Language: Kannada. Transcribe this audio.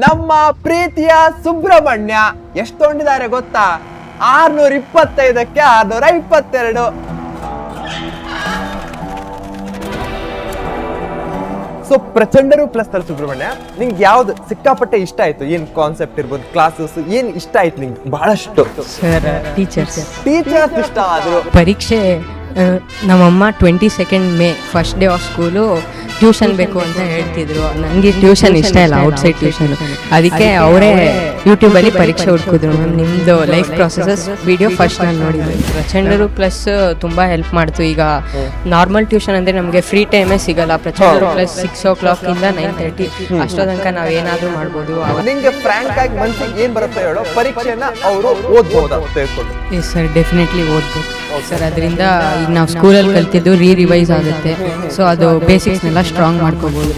ನಮ್ಮ ಪ್ರೀತಿಯ ಸುಬ್ರಹ್ಮಣ್ಯ ಎಷ್ಟು ತೊಗೊಂಡಿದ್ದಾರೆ ಗೊತ್ತಾ? 625ಕ್ಕೆ 622. ಸೊ ಪ್ರಚಂಡರು ಪ್ಲಸ್ ತರ ಸುಬ್ರಹ್ಮಣ್ಯ, ನಿಂಗೆ ಯಾವ್ದು ಸಿಕ್ಕಾಪಟ್ಟೆ ಇಷ್ಟ ಆಯ್ತು? ಏನ್ ಕಾನ್ಸೆಪ್ಟ್ ಇರ್ಬೋದು, ಕ್ಲಾಸಸ್ ಏನ್ ಇಷ್ಟ ಆಯ್ತು ನಿಂಗೆ ಬಹಳಷ್ಟು? ಸರ್ ಟೀಚರ್ಸ್ ಇಷ್ಟ ಆದ್ರು. ಪರೀಕ್ಷೆ ನಮ್ಮಮ್ಮ 22 May first day of school tuition ಬೇಕು ಅಂತ ಹೇಳ್ತಿದ್ರು. ನನಗೆ ಟ್ಯೂಷನ್ ಇಷ್ಟ ಇಲ್ಲ, ಔಟ್ಸೈಡ್ ಟ್ಯೂಷನ್. ಅದಕ್ಕೆ ಅವರೇ ಯೂಟ್ಯೂಬಲ್ಲಿ ಪರೀಕ್ಷೆ ಹುಡ್ಕಿದ್ರು. ಮ್ಯಾಮ್ ನಿಮ್ಮದು ಲೈಫ್ ಪ್ರೊಸೆಸಸ್ ವಿಡಿಯೋ ಫಸ್ಟ್ ನಾನು ನೋಡಿದ್ದೆ. ಪ್ರಚಂಡರು ಪ್ಲಸ್ ತುಂಬ ಹೆಲ್ಪ್ ಮಾಡ್ತು. ಈಗ ನಾರ್ಮಲ್ ಟ್ಯೂಷನ್ ಅಂದರೆ ನಮಗೆ ಫ್ರೀ ಟೈಮೇ ಸಿಗಲ್ಲ. ಪ್ರಚಂಡರು ಪ್ಲಸ್ 6 o'clock ಇಂದ 9:30 ಅಷ್ಟೋ ತನಕ ನಾವು ಏನಾದರೂ ಮಾಡ್ಬೋದು. ನಿಂಗೆ ಫ್ರ್ಯಾಂಕ್ ಆಗಿ ಮನ್ಸಿಗೆ ಏನ್ ಬರುತ್ತೆ ಹೇಳೋ? ಪರೀಕ್ಷೆನ ಅವರು ಓದ್ಬೋದಾ? ಎಸ್ ಸರ್, ಡೆಫಿನೆಟ್ಲಿ ಓದ್ಬೋದು ಸರ್. ಅದರಿಂದ ಈಗ ನಾವು ಸ್ಕೂಲಲ್ಲಿ ಕಲ್ತಿದ್ದು ರಿವೈಸ್ ಆಗುತ್ತೆ. ಸೊ ಅದು ಬೇಸಿಕ್ಸ್ನೆಲ್ಲ ಸ್ಟ್ರಾಂಗ್ ಮಾಡ್ಕೋಬೋದು.